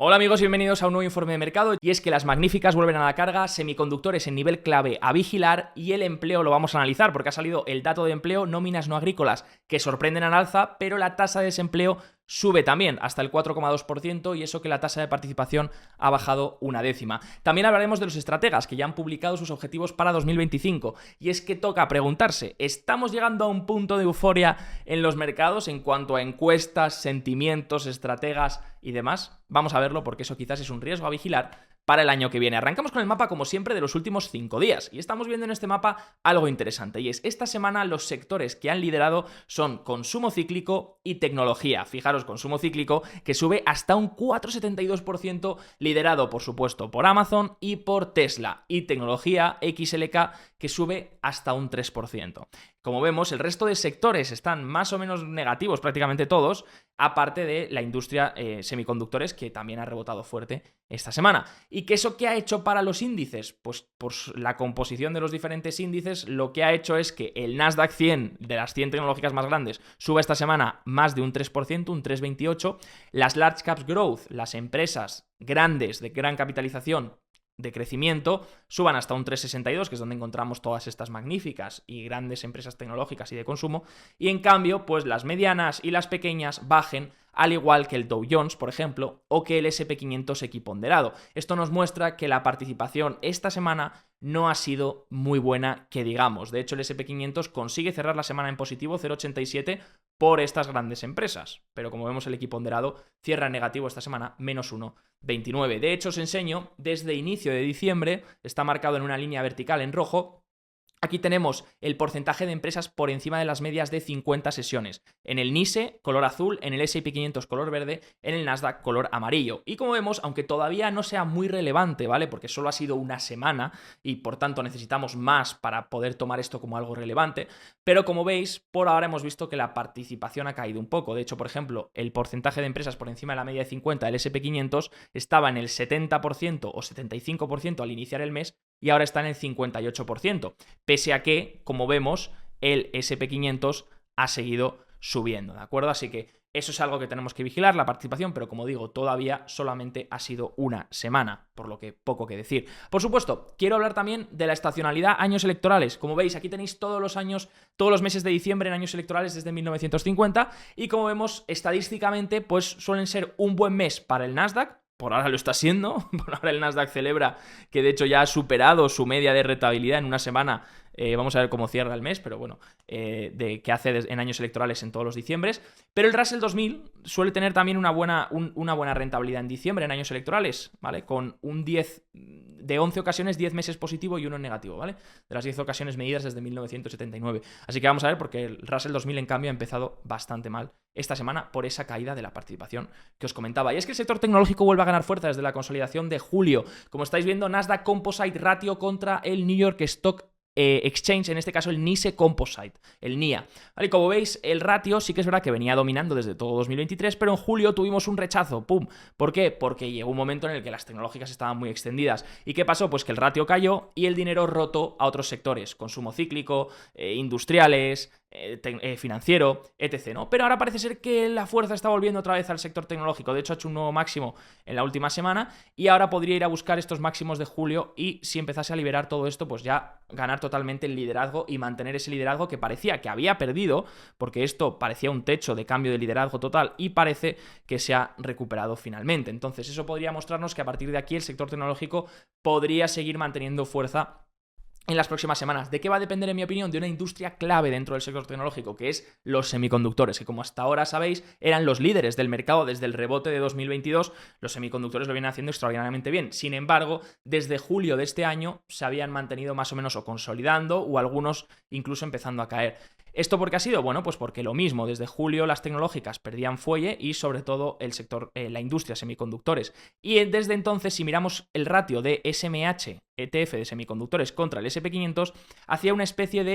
Hola amigos y bienvenidos a un nuevo informe de mercado. Y es que las magníficas vuelven a la carga, semiconductores en nivel clave a vigilar y el empleo lo vamos a analizar porque ha salido el dato de empleo, nóminas no agrícolas que sorprenden al alza, pero la tasa de desempleo sube también hasta el 4,2% y eso que la tasa de participación ha bajado una décima. También hablaremos de los estrategas que ya han publicado sus objetivos para 2025 y es que toca preguntarse, ¿estamos llegando a un punto de euforia en los mercados en cuanto a encuestas, sentimientos, estrategas y demás? Vamos a verlo porque eso quizás es un riesgo a vigilar para el año que viene. Arrancamos con el mapa como siempre de los últimos 5 días y estamos viendo en este mapa algo interesante y es esta semana los sectores que han liderado son consumo cíclico y tecnología. Fijaros, consumo cíclico que sube hasta un 4,72% liderado por supuesto por Amazon y por Tesla, y tecnología XLK que sube hasta un 3%. Como vemos, el resto de sectores están más o menos negativos, prácticamente todos, aparte de la industria semiconductores, que también ha rebotado fuerte esta semana. ¿Y qué eso qué ha hecho para los índices? Pues por la composición de los diferentes índices, lo que ha hecho es que el Nasdaq 100, de las 100 tecnológicas más grandes, sube esta semana más de un 3%, un 3,28%. Las Large Caps Growth, las empresas grandes de gran capitalización, de crecimiento, suban hasta un 3,62, que es donde encontramos todas estas magníficas y grandes empresas tecnológicas y de consumo, y en cambio, pues las medianas y las pequeñas bajen, al igual que el Dow Jones, por ejemplo, o que el S&P 500 equiponderado. Esto nos muestra que la participación esta semana no ha sido muy buena, que digamos. De hecho, el S&P 500 consigue cerrar la semana en positivo, 0,87, por estas grandes empresas. Pero como vemos, el equiponderado cierra en negativo esta semana, menos 1,29. De hecho, os enseño, desde inicio de diciembre, está marcado en una línea vertical en rojo. Aquí tenemos el porcentaje de empresas por encima de las medias de 50 sesiones. En el NISE, color azul, en el S&P 500, color verde, en el Nasdaq, color amarillo. Y como vemos, aunque todavía no sea muy relevante, ¿vale? Porque solo ha sido una semana y por tanto necesitamos más para poder tomar esto como algo relevante. Pero como veis, por ahora hemos visto que la participación ha caído un poco. De hecho, por ejemplo, el porcentaje de empresas por encima de la media de 50 del S&P 500 estaba en el 70% o 75% al iniciar el mes y ahora está en el 58%. Pese a que, como vemos, el S&P 500 ha seguido subiendo, ¿de acuerdo? Así que eso es algo que tenemos que vigilar, la participación, pero como digo, todavía solamente ha sido una semana, por lo que poco que decir. Por supuesto, quiero hablar también de la estacionalidad, años electorales. Como veis, aquí tenéis todos los años, todos los meses de diciembre en años electorales desde 1950 y como vemos, estadísticamente, pues suelen ser un buen mes para el Nasdaq. Por ahora lo está siendo, por ahora el Nasdaq celebra que de hecho ya ha superado su media de rentabilidad en una semana. Vamos a ver cómo cierra el mes, pero bueno, de que hace en años electorales en todos los diciembres. Pero el Russell 2000 suele tener también una buena rentabilidad en diciembre, en años electorales, ¿vale? Con un 10, de 11 ocasiones, 10 meses positivo y uno en negativo, ¿vale? De las 10 ocasiones medidas desde 1979. Así que vamos a ver, porque el Russell 2000 en cambio ha empezado bastante mal esta semana por esa caída de la participación que os comentaba. Y es que el sector tecnológico vuelve a ganar fuerza desde la consolidación de julio. Como estáis viendo, Nasdaq Composite ratio contra el New York Stock Exchange, en este caso el NISE Composite, el NIA. ¿Vale? Como veis, el ratio sí que es verdad que venía dominando desde todo 2023, pero en julio tuvimos un rechazo. ¡Pum! ¿Por qué? Porque llegó un momento en el que las tecnológicas estaban muy extendidas. ¿Y qué pasó? Pues que el ratio cayó y el dinero rotó a otros sectores, consumo cíclico, industriales, financiero, etc., ¿no? Pero ahora parece ser que la fuerza está volviendo otra vez al sector tecnológico. De hecho, ha hecho un nuevo máximo en la última semana y ahora podría ir a buscar estos máximos de julio y si empezase a liberar todo esto, pues ya ganar totalmente el liderazgo y mantener ese liderazgo que parecía que había perdido, porque esto parecía un techo de cambio de liderazgo total y parece que se ha recuperado finalmente. Entonces, eso podría mostrarnos que a partir de aquí el sector tecnológico podría seguir manteniendo fuerza en las próximas semanas. ¿De qué va a depender, en mi opinión? De una industria clave dentro del sector tecnológico, que es los semiconductores, que como hasta ahora sabéis, eran los líderes del mercado desde el rebote de 2022. Los semiconductores lo vienen haciendo extraordinariamente bien. Sin embargo, desde julio de este año se habían mantenido más o menos o consolidando o algunos incluso empezando a caer. ¿Esto por qué ha sido? Bueno, pues porque lo mismo, desde julio las tecnológicas perdían fuelle y sobre todo el sector, la industria semiconductores. Y desde entonces, si miramos el ratio de SMH, ETF de semiconductores contra el S&P 500,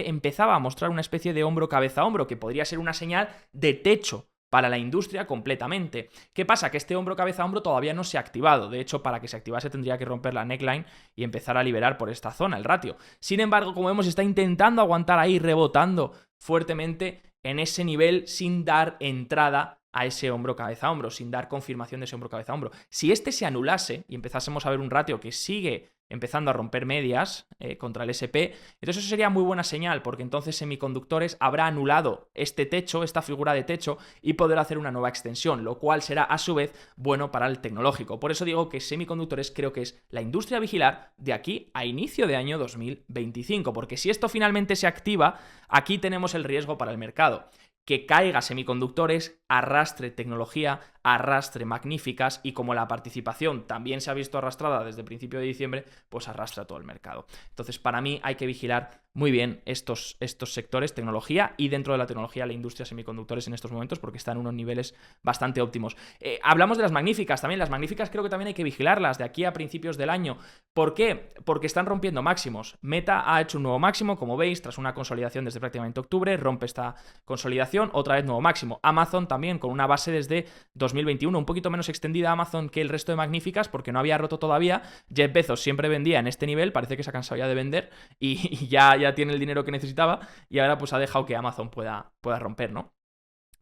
empezaba a mostrar una especie de hombro cabeza a hombro, que podría ser una señal de techo para la industria completamente. ¿Qué pasa? Que este hombro cabeza a hombro todavía no se ha activado. De hecho, para que se activase tendría que romper la neckline y empezar a liberar por esta zona el ratio. Sin embargo, como vemos, está intentando aguantar ahí, rebotando fuertemente en ese nivel sin dar entrada a ese hombro cabeza a hombro, sin dar confirmación de ese hombro cabeza a hombro. Si este se anulase y empezásemos a ver un ratio que sigue empezando a romper medias contra el SP, entonces eso sería muy buena señal, porque entonces Semiconductores habrá anulado este techo, esta figura de techo, y podrá hacer una nueva extensión, lo cual será a su vez bueno para el tecnológico. Por eso digo que Semiconductores creo que es la industria a vigilar de aquí a inicio de año 2025, porque si esto finalmente se activa, aquí tenemos el riesgo para el mercado. Que caiga Semiconductores, arrastre tecnología, arrastre magníficas, y como la participación también se ha visto arrastrada desde el principio de diciembre, pues arrastra todo el mercado. Entonces, para mí hay que vigilar muy bien estos sectores, tecnología, y dentro de la tecnología la industria semiconductores en estos momentos, porque están en unos niveles bastante óptimos. Hablamos de las magníficas también. Las magníficas creo que también hay que vigilarlas de aquí a principios del año. ¿Por qué? Porque están rompiendo máximos. Meta ha hecho un nuevo máximo, como veis, tras una consolidación desde prácticamente octubre, rompe esta consolidación, otra vez nuevo máximo. Amazon también con una base desde 2021, un poquito menos extendida Amazon que el resto de magníficas, porque no había roto todavía. Jeff Bezos siempre vendía en este nivel, parece que se ha cansado ya de vender y ya tiene el dinero que necesitaba, y ahora pues ha dejado que Amazon pueda romper, ¿no?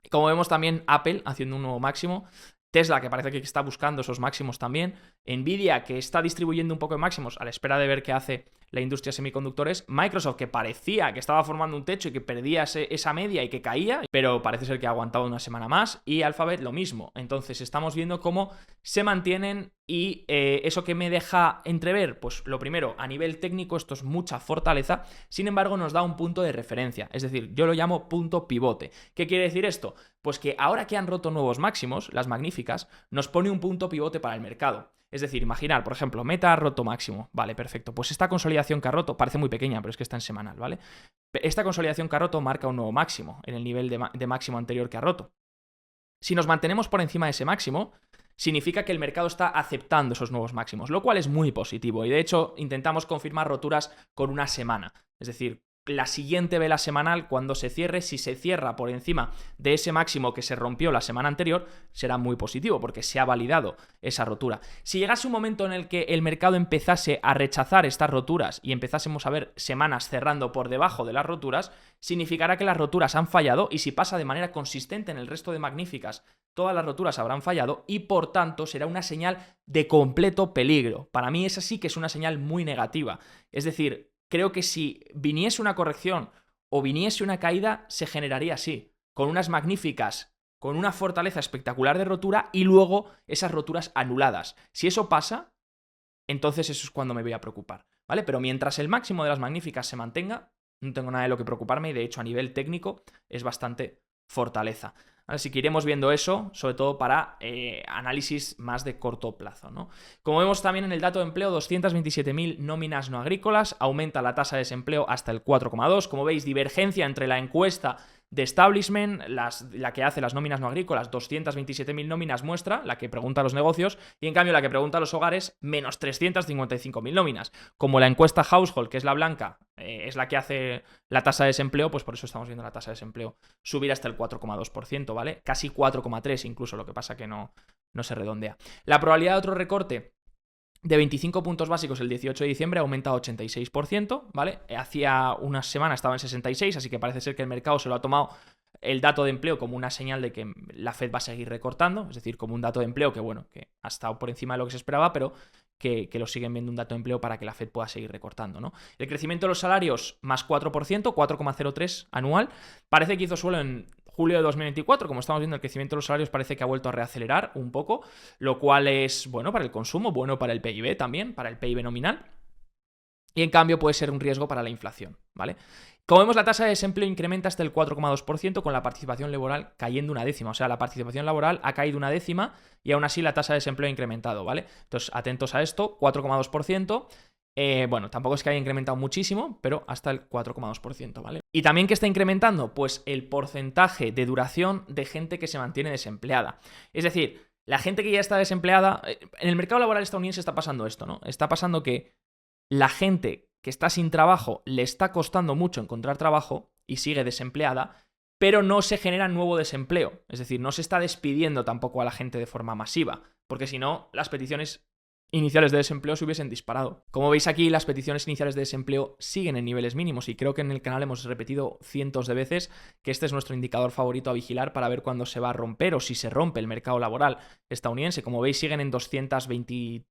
Como vemos también Apple haciendo un nuevo máximo, Tesla, que parece que está buscando esos máximos también, Nvidia, que está distribuyendo un poco de máximos a la espera de ver qué hace la industria de semiconductores, Microsoft, que parecía que estaba formando un techo y que perdía esa media y que caía, pero parece ser que ha aguantado una semana más, y Alphabet lo mismo. Entonces estamos viendo cómo se mantienen, y eso que me deja entrever, pues lo primero, a nivel técnico esto es mucha fortaleza, sin embargo nos da un punto de referencia, es decir, yo lo llamo punto pivote. ¿Qué quiere decir esto? Pues que ahora que han roto nuevos máximos, las magníficas, nos pone un punto pivote para el mercado. Es decir, imaginar, por ejemplo, Meta ha roto máximo, vale, perfecto, pues esta consolidación que ha roto, parece muy pequeña, pero es que está en semanal, ¿vale? Esta consolidación que ha roto marca un nuevo máximo en el nivel de máximo anterior que ha roto. Si nos mantenemos por encima de ese máximo, significa que el mercado está aceptando esos nuevos máximos, lo cual es muy positivo, y de hecho intentamos confirmar roturas con una semana, es decir, la siguiente vela semanal, cuando se cierre, si se cierra por encima de ese máximo que se rompió la semana anterior, será muy positivo porque se ha validado esa rotura. Si llegase un momento en el que el mercado empezase a rechazar estas roturas y empezásemos a ver semanas cerrando por debajo de las roturas, significará que las roturas han fallado, y si pasa de manera consistente en el resto de magníficas, todas las roturas habrán fallado, y por tanto será una señal de completo peligro. Para mí esa sí que es una señal muy negativa. Es decir, creo que si viniese una corrección o viniese una caída, se generaría así, con unas magníficas, con una fortaleza espectacular de rotura, y luego esas roturas anuladas. Si eso pasa, entonces eso es cuando me voy a preocupar, ¿vale? Pero mientras el máximo de las magníficas se mantenga, no tengo nada de lo que preocuparme, y de hecho a nivel técnico es bastante fortaleza. Así que iremos viendo eso, sobre todo para análisis más de corto plazo, ¿no? Como vemos también en el dato de empleo, 227.000 nóminas no agrícolas, aumenta la tasa de desempleo hasta el 4,2. Como veis, divergencia entre la encuesta de Establishment, la que hace las nóminas no agrícolas, 227.000 nóminas muestra, la que pregunta a los negocios, y en cambio la que pregunta a los hogares, menos 355.000 nóminas. Como la encuesta Household, que es la blanca, es la que hace la tasa de desempleo, pues por eso estamos viendo la tasa de desempleo subir hasta el 4,2%, ¿vale? Casi 4,3% incluso, lo que pasa que no se redondea. La probabilidad de otro recorte de 25 puntos básicos el 18 de diciembre aumenta a 86%, ¿vale? Hacía unas semanas estaba en 66, así que parece ser que el mercado se lo ha tomado el dato de empleo como una señal de que la Fed va a seguir recortando, es decir, como un dato de empleo que, bueno, que ha estado por encima de lo que se esperaba, pero que lo siguen viendo un dato de empleo para que la Fed pueda seguir recortando, ¿no? El crecimiento de los salarios, más 4%, 4,03 anual, parece que hizo suelo en julio de 2024, como estamos viendo, el crecimiento de los salarios parece que ha vuelto a reacelerar un poco, lo cual es bueno para el consumo, bueno para el PIB también, para el PIB nominal, y en cambio puede ser un riesgo para la inflación, ¿vale? Como vemos, la tasa de desempleo incrementa hasta el 4,2% con la participación laboral cayendo una décima. O sea, la participación laboral ha caído una décima y aún así la tasa de desempleo ha incrementado, ¿vale? Entonces, atentos a esto, 4,2%. Bueno, tampoco es que haya incrementado muchísimo, pero hasta el 4,2%, ¿vale? Y también, ¿qué está incrementando? Pues el porcentaje de duración de gente que se mantiene desempleada. Es decir, la gente que ya está desempleada, en el mercado laboral estadounidense está pasando esto, ¿no? Está pasando que la gente que está sin trabajo le está costando mucho encontrar trabajo y sigue desempleada, pero no se genera nuevo desempleo. Es decir, no se está despidiendo tampoco a la gente de forma masiva, porque si no, las peticiones iniciales de desempleo se hubiesen disparado. Como veis aquí, las peticiones iniciales de desempleo siguen en niveles mínimos y creo que en el canal hemos repetido cientos de veces que este es nuestro indicador favorito a vigilar para ver cuándo se va a romper o si se rompe el mercado laboral estadounidense. Como veis, siguen en 223.000,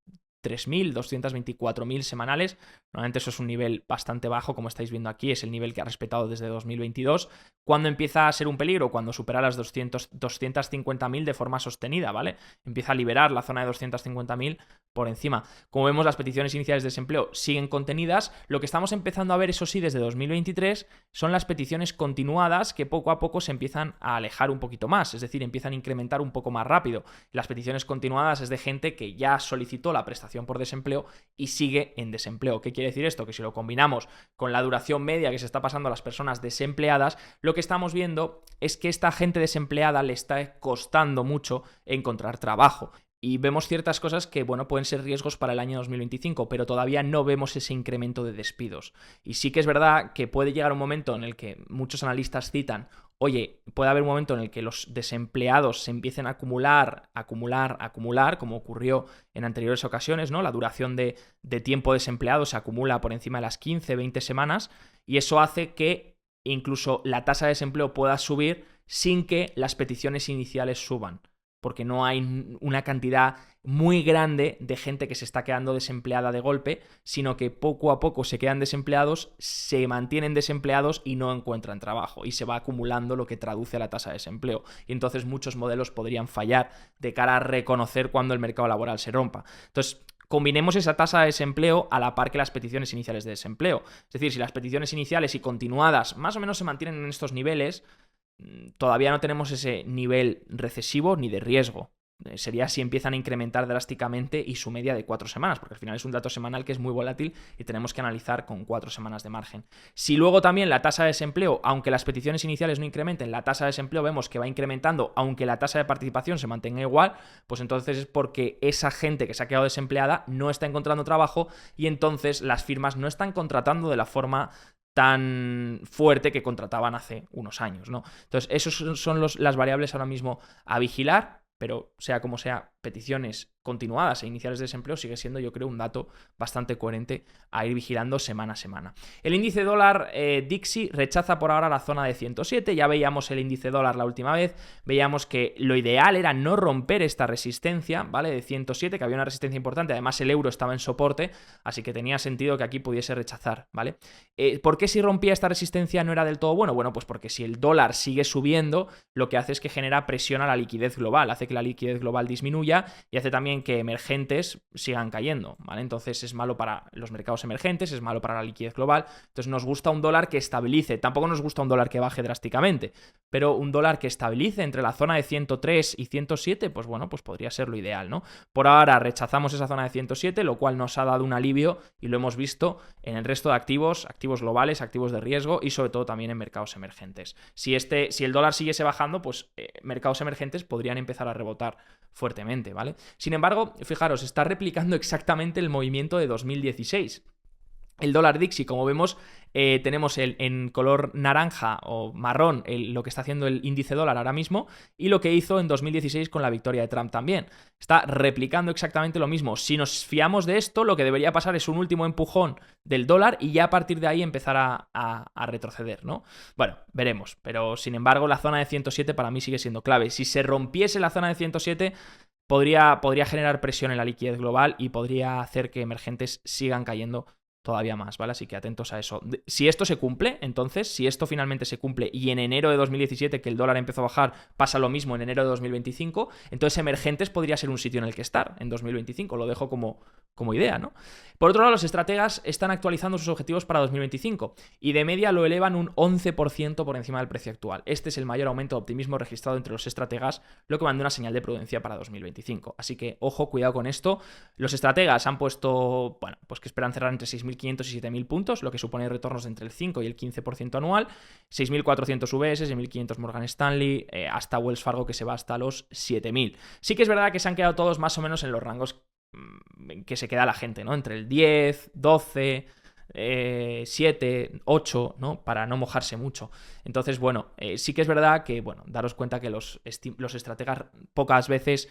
224.000 semanales. Normalmente eso es un nivel bastante bajo, como estáis viendo aquí, es el nivel que ha respetado desde 2022. ¿Cuándo empieza a ser un peligro? Cuando supera las 250.000 de forma sostenida, ¿vale? Empieza a liberar la zona de 250.000 por encima. Como vemos, las peticiones iniciales de desempleo siguen contenidas. Lo que estamos empezando a ver, eso sí, desde 2023, son las peticiones continuadas que poco a poco se empiezan a alejar un poquito más, es decir, empiezan a incrementar un poco más rápido. Las peticiones continuadas es de gente que ya solicitó la prestación por desempleo y sigue en desempleo. ¿Qué quiere decir esto? Que si lo combinamos con la duración media que se está pasando a las personas desempleadas, lo que estamos viendo es que esta gente desempleada le está costando mucho encontrar trabajo. Y vemos ciertas cosas que, bueno, pueden ser riesgos para el año 2025, pero todavía no vemos ese incremento de despidos. Y sí que es verdad que puede llegar un momento en el que muchos analistas citan, oye, puede haber un momento en el que los desempleados se empiecen a acumular, como ocurrió en anteriores ocasiones, ¿no? La duración de tiempo desempleado se acumula por encima de las 15, 20 semanas, y eso hace que incluso la tasa de desempleo pueda subir sin que las peticiones iniciales suban, porque no hay una cantidad muy grande de gente que se está quedando desempleada de golpe, sino que poco a poco se quedan desempleados, se mantienen desempleados y no encuentran trabajo, y se va acumulando lo que traduce a la tasa de desempleo. Y entonces muchos modelos podrían fallar de cara a reconocer cuando el mercado laboral se rompa. Entonces, combinemos esa tasa de desempleo a la par que las peticiones iniciales de desempleo. Es decir, si las peticiones iniciales y continuadas más o menos se mantienen en estos niveles, todavía no tenemos ese nivel recesivo ni de riesgo. Sería si empiezan a incrementar drásticamente y su media de 4 semanas, porque al final es un dato semanal que es muy volátil y tenemos que analizar con 4 semanas de margen. Si luego también la tasa de desempleo, aunque las peticiones iniciales no incrementen, la tasa de desempleo vemos que va incrementando, aunque la tasa de participación se mantenga igual, pues entonces es porque esa gente que se ha quedado desempleada no está encontrando trabajo y entonces las firmas no están contratando de la forma tan fuerte que contrataban hace unos años, ¿no? Entonces, esos son las variables ahora mismo a vigilar, pero sea como sea, peticiones continuadas e iniciales de desempleo sigue siendo, yo creo, un dato bastante coherente a ir vigilando semana a semana. El índice dólar Dixie rechaza por ahora la zona de 107, ya veíamos el índice dólar la última vez, veíamos que lo ideal era no romper esta resistencia, ¿vale? De 107, que había una resistencia importante, además el euro estaba en soporte, así que tenía sentido que aquí pudiese rechazar, ¿vale? ¿Por qué si rompía esta resistencia no era del todo bueno? Bueno, pues porque si el dólar sigue subiendo, lo que hace es que genera presión a la liquidez global, hace que la liquidez global disminuya y hace también que emergentes sigan cayendo, ¿vale? Entonces es malo para los mercados emergentes, es malo para la liquidez global, entonces nos gusta un dólar que estabilice, tampoco nos gusta un dólar que baje drásticamente, pero un dólar que estabilice entre la zona de 103 y 107, pues bueno, pues podría ser lo ideal, ¿no? Por ahora rechazamos esa zona de 107, lo cual nos ha dado un alivio y lo hemos visto en el resto de activos globales, activos de riesgo y sobre todo también en mercados emergentes. Si el dólar siguiese bajando, pues mercados emergentes podrían empezar a rebotar fuertemente, ¿vale? Sin embargo, fijaros, está replicando exactamente el movimiento de 2016. El dólar Dixie, como vemos, tenemos en color naranja o marrón lo que está haciendo el índice dólar ahora mismo y lo que hizo en 2016 con la victoria de Trump también. Está replicando exactamente lo mismo. Si nos fiamos de esto, lo que debería pasar es un último empujón del dólar y ya a partir de ahí empezar a retroceder, ¿no? Bueno, veremos. Pero sin embargo, la zona de 107 para mí sigue siendo clave. Si se rompiese la zona de 107... Podría generar presión en la liquidez global y podría hacer que emergentes sigan cayendo todavía más, ¿vale? Así que atentos a eso. Si esto se cumple, entonces, si esto finalmente se cumple y en enero de 2017, que el dólar empezó a bajar, pasa lo mismo en enero de 2025, entonces emergentes podría ser un sitio en el que estar en 2025, lo dejo como idea, ¿no? Por otro lado, los estrategas están actualizando sus objetivos para 2025 y de media lo elevan un 11% por encima del precio actual. Este es el mayor aumento de optimismo registrado entre los estrategas, lo que manda una señal de prudencia para 2025. Así que, ojo, cuidado con esto. Los estrategas han puesto, bueno, pues que esperan cerrar entre 6.500 y 7.000 puntos, lo que supone retornos de entre el 5 y el 15% anual, 6.400 UBS, 6.500 Morgan Stanley, hasta Wells Fargo que se va hasta los 7.000. Sí que es verdad que se han quedado todos más o menos en los rangos que se queda la gente, ¿no? Entre el 10, 12, 7, 8, ¿no? Para no mojarse mucho. Entonces, bueno, sí que es verdad que, bueno, daros cuenta que los estrategas pocas veces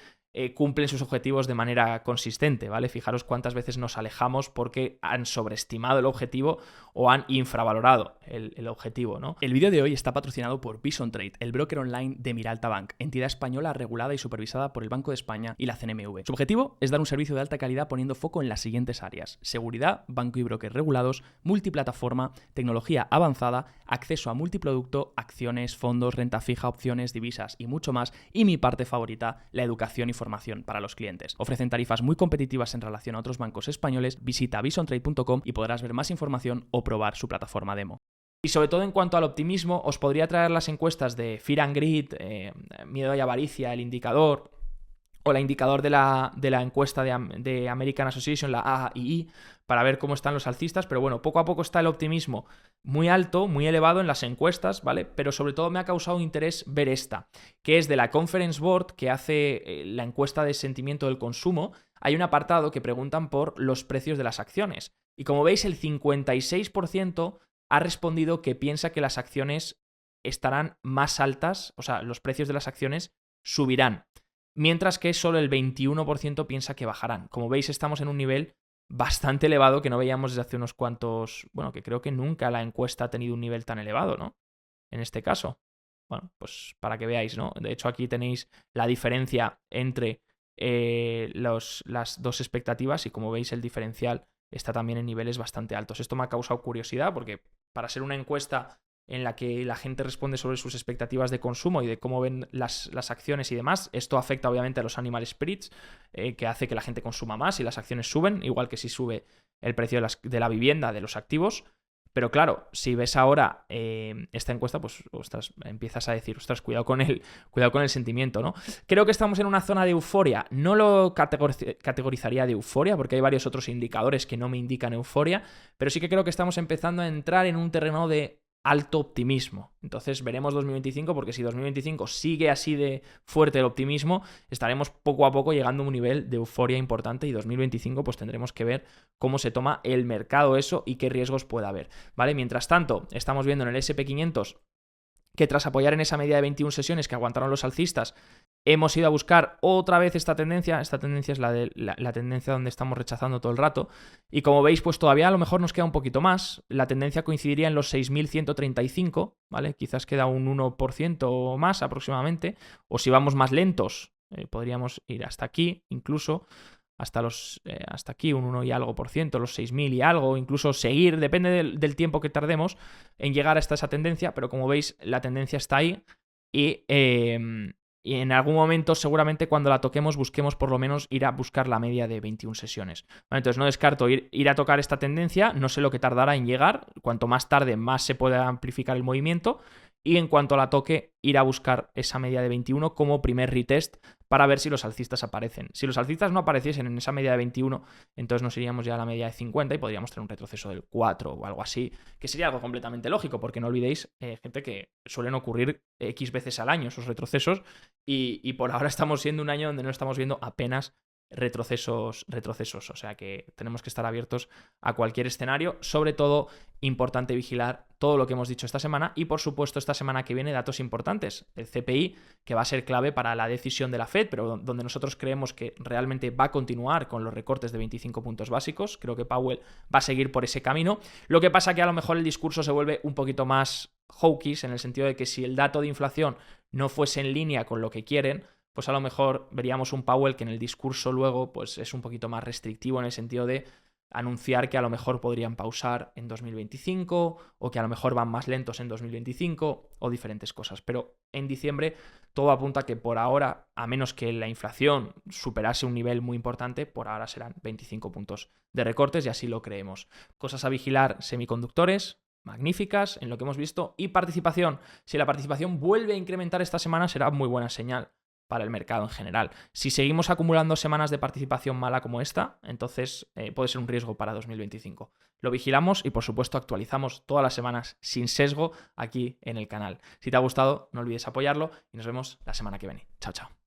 cumplen sus objetivos de manera consistente, ¿vale? Fijaros cuántas veces nos alejamos porque han sobreestimado el objetivo o han infravalorado el objetivo, ¿no? El vídeo de hoy está patrocinado por Bison Trade, el broker online de Miralta Bank, entidad española regulada y supervisada por el Banco de España y la CNMV. Su objetivo es dar un servicio de alta calidad poniendo foco en las siguientes áreas: seguridad, banco y broker regulados, multiplataforma, tecnología avanzada, acceso a multiproducto, acciones, fondos, renta fija, opciones, divisas y mucho más. Y mi parte favorita, la educación y formación para los clientes. Ofrecen tarifas muy competitivas en relación a otros bancos españoles. Visita bisontrade.com y podrás ver más información o probar su plataforma demo. Y sobre todo en cuanto al optimismo, os podría traer las encuestas de Fear and Greed, Miedo y Avaricia, el indicador, o la indicador de la encuesta de American Association, la AII, para ver cómo están los alcistas, pero bueno, poco a poco está el optimismo muy alto, muy elevado en las encuestas, ¿vale? Pero sobre todo me ha causado interés ver esta, que es de la Conference Board, que hace la encuesta de sentimiento del consumo. Hay un apartado que preguntan por los precios de las acciones, y como veis el 56% ha respondido que piensa que las acciones estarán más altas, o sea, los precios de las acciones subirán, mientras que solo el 21% piensa que bajarán. Como veis, estamos en un nivel bastante elevado que no veíamos desde hace unos cuantos... Bueno, que creo que nunca la encuesta ha tenido un nivel tan elevado, ¿no? En este caso. Bueno, pues para que veáis, ¿no? De hecho, aquí tenéis la diferencia entre las dos expectativas y como veis el diferencial está también en niveles bastante altos. Esto me ha causado curiosidad porque para ser una encuesta en la que la gente responde sobre sus expectativas de consumo y de cómo ven las acciones y demás, esto afecta obviamente a los animal spirits, que hace que la gente consuma más y las acciones suben, igual que si sube el precio de la vivienda, de los activos. Pero claro, si ves ahora esta encuesta, pues ostras, empiezas a decir, ostras, cuidado con el sentimiento, ¿no? Creo que estamos en una zona de euforia. No lo categorizaría de euforia, porque hay varios otros indicadores que no me indican euforia, pero sí que creo que estamos empezando a entrar en un terreno de alto optimismo. Entonces veremos 2025, porque si 2025 sigue así de fuerte el optimismo, estaremos poco a poco llegando a un nivel de euforia importante y 2025 pues tendremos que ver cómo se toma el mercado eso y qué riesgos puede haber, ¿vale? Mientras tanto, estamos viendo en el SP500 que tras apoyar en esa media de 21 sesiones que aguantaron los alcistas, hemos ido a buscar otra vez esta tendencia es la tendencia donde estamos rechazando todo el rato, y como veis pues todavía a lo mejor nos queda un poquito más, la tendencia coincidiría en los 6.135, ¿vale? Quizás queda un 1% o más aproximadamente, o si vamos más lentos podríamos ir hasta aquí, incluso hasta aquí un 1 y algo por ciento, los 6.000 y algo, incluso seguir, depende del tiempo que tardemos en llegar hasta esa tendencia, pero como veis la tendencia está ahí y en algún momento seguramente cuando la toquemos busquemos por lo menos ir a buscar la media de 21 sesiones. Bueno, entonces no descarto ir a tocar esta tendencia, no sé lo que tardará en llegar, cuanto más tarde más se puede amplificar el movimiento y en cuanto la toque ir a buscar esa media de 21 como primer retest para ver si los alcistas aparecen. Si los alcistas no apareciesen en esa media de 21, entonces nos iríamos ya a la media de 50 y podríamos tener un retroceso del 4 o algo así, que sería algo completamente lógico, porque no olvidéis, gente, que suelen ocurrir X veces al año esos retrocesos y por ahora estamos siendo un año donde no estamos viendo apenas retrocesos, o sea que tenemos que estar abiertos a cualquier escenario. Sobre todo, importante vigilar todo lo que hemos dicho esta semana y por supuesto esta semana que viene datos importantes, el CPI, que va a ser clave para la decisión de la Fed, pero donde nosotros creemos que realmente va a continuar con los recortes de 25 puntos básicos. Creo que Powell va a seguir por ese camino. Lo que pasa que a lo mejor el discurso se vuelve un poquito más hawkish, en el sentido de que si el dato de inflación no fuese en línea con lo que quieren, pues a lo mejor veríamos un Powell que en el discurso luego pues es un poquito más restrictivo en el sentido de anunciar que a lo mejor podrían pausar en 2025 o que a lo mejor van más lentos en 2025 o diferentes cosas. Pero en diciembre todo apunta que por ahora, a menos que la inflación superase un nivel muy importante, por ahora serán 25 puntos de recortes y así lo creemos. Cosas a vigilar: semiconductores, magníficas en lo que hemos visto, y participación. Si la participación vuelve a incrementar esta semana será muy buena señal para el mercado en general. Si seguimos acumulando semanas de participación mala como esta, entonces puede ser un riesgo para 2025. Lo vigilamos y por supuesto actualizamos todas las semanas sin sesgo aquí en el canal. Si te ha gustado, no olvides apoyarlo y nos vemos la semana que viene. Chao, chao.